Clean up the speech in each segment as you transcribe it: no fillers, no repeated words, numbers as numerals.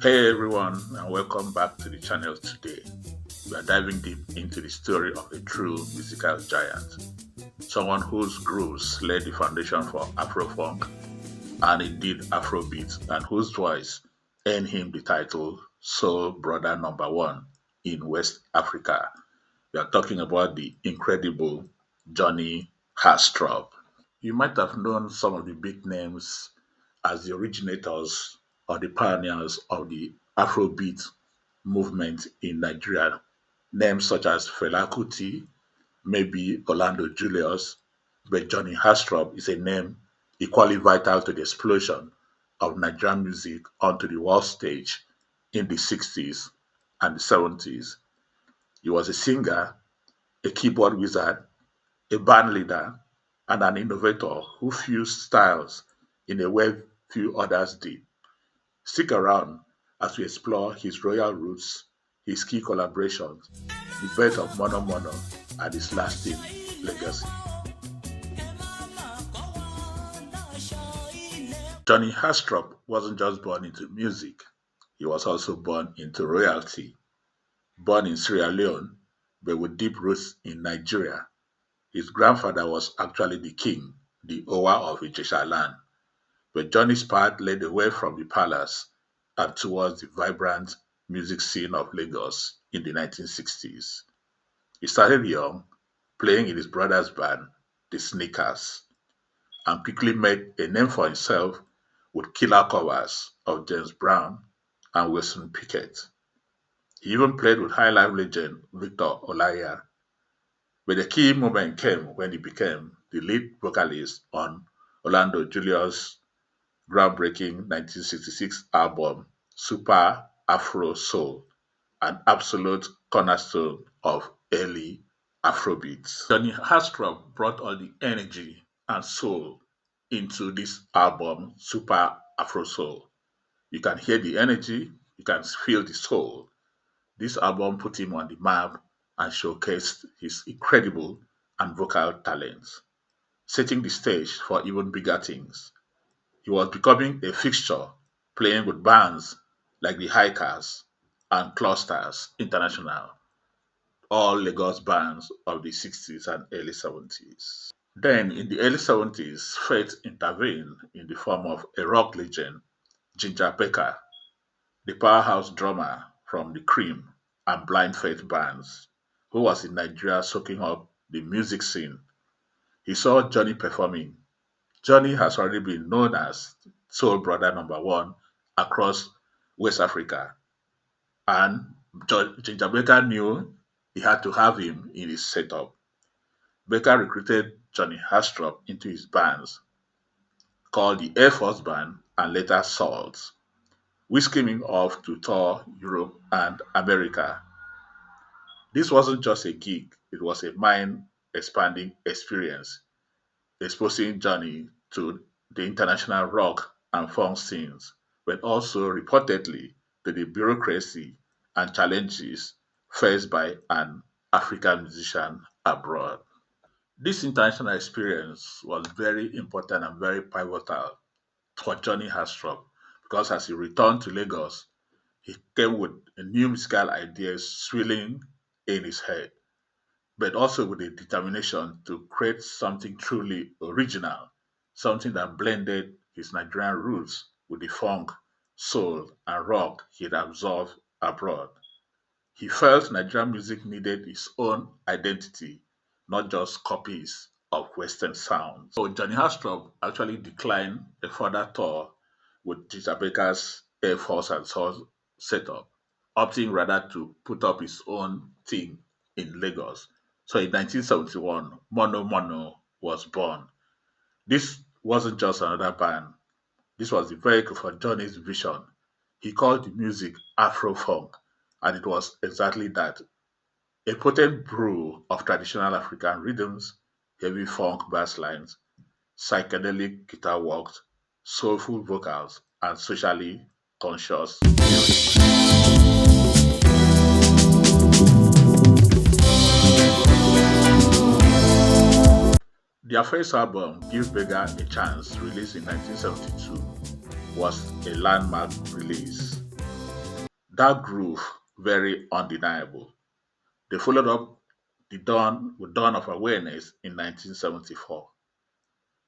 Hey everyone, and welcome back to the channel today. We are diving deep into the story of a true musical giant, someone whose grooves laid the foundation for Afrofunk and indeed Afrobeat, and whose voice earned him the title Soul Brother Number One in West Africa. We are talking about the incredible Johnny Haastrup. You might have known some of the big names as the originators or the pioneers of the Afrobeat movement in Nigeria. Names such as Fela Kuti, maybe Orlando Julius, but Johnny Haastrup is a name equally vital to the explosion of Nigerian music onto the world stage in the 60s and the 70s. He was a singer, a keyboard wizard, a band leader, and an innovator who fused styles in a way few others did. Stick around as we explore his royal roots, his key collaborations, the birth of Monomono, and his lasting legacy. Johnny Hashtrop wasn't just born into music, he was also born into royalty. Born in Sierra Leone, but with deep roots in Nigeria, his grandfather was actually the king, the Owa of Ijesha land, but Johnny's path led away from the palace and towards the vibrant music scene of Lagos in the 1960s. He started young, playing in his brother's band, the Sneakers, and quickly made a name for himself with killer covers of James Brown and Wilson Pickett. He even played with High Life legend Victor Olaya, but the key moment came when he became the lead vocalist on Orlando Julius' groundbreaking 1966 album Super Afro Soul, an absolute cornerstone of early Afrobeats. Johnny Haastrup brought all the energy and soul into this album, Super Afro Soul. You can hear the energy, you can feel the soul. This album put him on the map and showcased his incredible and vocal talents, setting the stage for even bigger things. He was becoming a fixture, playing with bands like the Hikers and Clusters International, all Lagos bands of the 60s and early 70s. Then, in the early 70s, fate intervened in the form of a rock legend, Ginger Baker, the powerhouse drummer from the Cream and Blind Faith bands, who was in Nigeria soaking up the music scene. He saw Johnny performing. Johnny has already been known as Soul Brother Number One across West Africa, and Ginger Baker knew he had to have him in his setup. Baker recruited Johnny Hashtrop into his bands, called the Air Force Band and later Salt, whisking him off to tour Europe and America. This wasn't just a gig, it was a mind expanding experience, exposing Johnny to the international rock and funk scenes, but also reportedly to the bureaucracy and challenges faced by an African musician abroad. This international experience was very important and very pivotal for Johnny Haastrup because as he returned to Lagos, he came with a new musical ideas swirling in his head, but also with a determination to create something truly original, something that blended his Nigerian roots with the funk, soul, and rock he'd absorbed abroad. He felt Nigerian music needed its own identity, not just copies of Western sounds. So Johnny Hashtrop actually declined a further tour with Ginger Baker's Air Force and Soul setup, opting rather to put up his own thing in Lagos. So in 1971, Mono was born. This wasn't just another band. This was the vehicle for Johnny's vision. He called the music Afro-funk, and it was exactly that, a potent brew of traditional African rhythms, heavy funk bass lines, psychedelic guitar works, soulful vocals, and socially conscious lyrics. Their first album, Give Beggar a Chance, released in 1972, was a landmark release. That groove, very undeniable. They followed up the Dawn with Dawn of Awareness in 1974.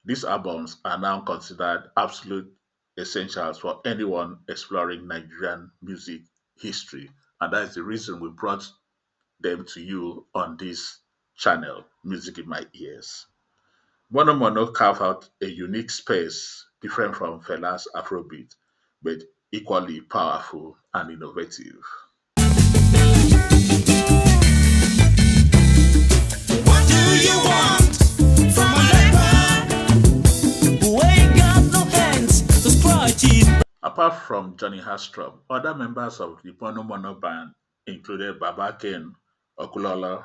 These albums are now considered absolute essentials for anyone exploring Nigerian music history, and that is the reason we brought them to you on this channel, Music in My Ears. Monomono carved out a unique space different from Fela's Afrobeat, but equally powerful and innovative. What do you want from a leper who ain't got no hands to scratch it? Apart from Johnny Hashtrop, other members of the Monomono band included Baba Ken Okololu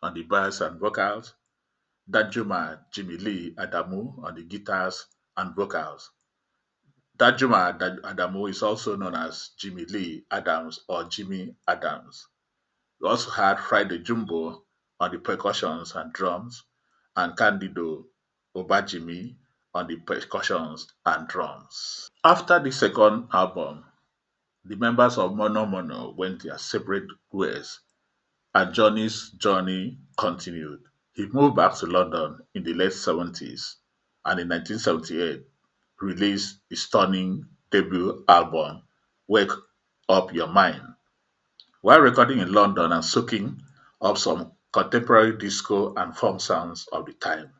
on the bass and vocals, Danjuma Jimmy Lee Adamu on the guitars and vocals. Adamu is also known as Jimmy Lee Adams or Jimmy Adams. We also had Friday Jumbo on the percussions and drums, and Candido Obajimi on the percussions and drums. After the second album, the members of Mono Mono went their separate ways, and Johnny's journey continued. He moved back to London in the late 70s and in 1978 released his stunning debut album, Wake Up Your Mind. While recording in London and soaking up some contemporary disco and funk sounds of the time,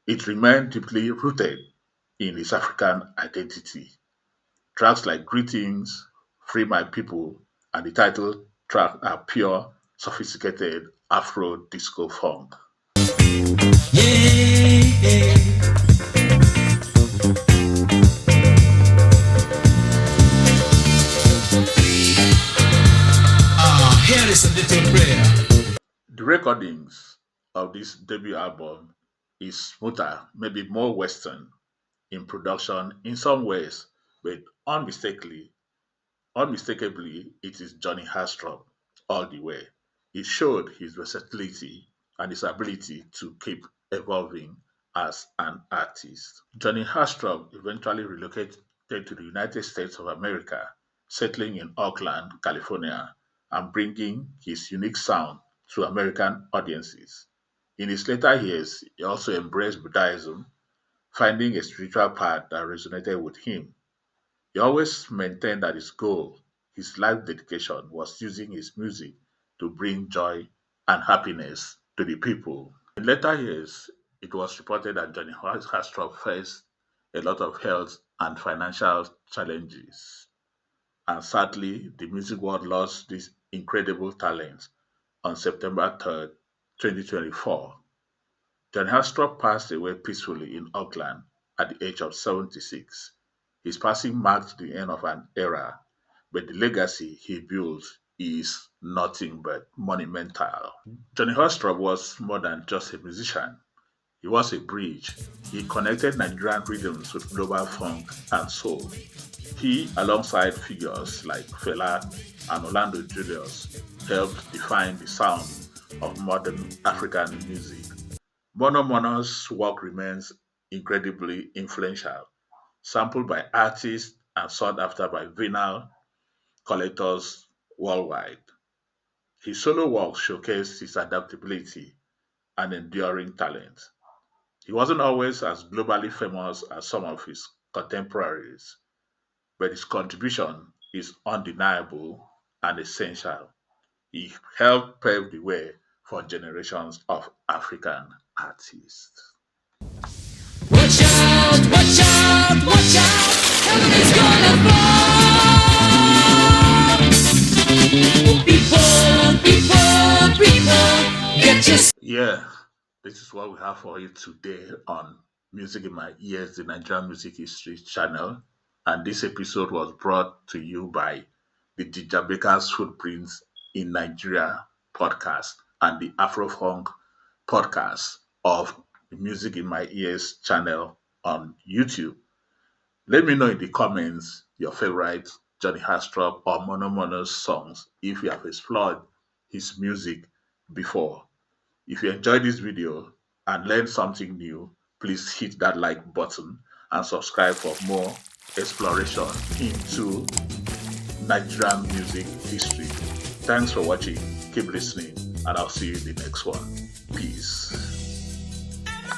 it remained deeply rooted in his African identity. Tracks like Greetings, Free My People, and the title track are pure, sophisticated Afro disco funk. Yeah, yeah. Here is a little prayer. The recordings of this debut album is smoother, maybe more Western in production in some ways, but unmistakably, it is Johnny Haastrup all the way. It showed his versatility and his ability to keep evolving as an artist. Johnny Hashtrop eventually relocated to the United States of America, settling in Oakland, California, and bringing his unique sound to American audiences. In his later years, he also embraced Buddhism, finding a spiritual path that resonated with him. He always maintained that his goal, his life dedication, was using his music to bring joy and happiness to the people. In later years, it was reported that Johnny Haastrup faced a lot of health and financial challenges. And sadly, the music world lost this incredible talent on September 3rd, 2024. Johnny Hashtrop passed away peacefully in Auckland at the age of 76. His passing marked the end of an era, but the legacy he built is nothing but monumental. Johnny Hashtrop was more than just a musician. He was a bridge. He connected Nigerian rhythms with global funk and soul. He, alongside figures like Fela and Orlando Julius, helped define the sound of modern African music. Mono Mono's work remains incredibly influential, sampled by artists and sought after by vinyl collectors worldwide. His solo work showcased his adaptability and enduring talent. He wasn't always as globally famous as some of his contemporaries, but his contribution is undeniable and essential. He helped pave the way for generations of African artists. Watch out, watch out, watch out. Heaven is gonna fall. People, people, people, get your Yeah, this is what we have for you today on Music in My Ears, the Nigerian Music History channel. And this episode was brought to you by the DJ Baker's Footprints in Nigeria podcast and the Afrofunk podcast of the Music in My Ears channel on YouTube. Let me know in the comments your favorite Johnny Hashtrop or Monomono's songs if you have explored his music before. If you enjoyed this video and learned something new, please hit that like button and subscribe for more exploration into Nigerian music history. Thanks for watching. Keep listening, and I'll see you in the next one. Peace.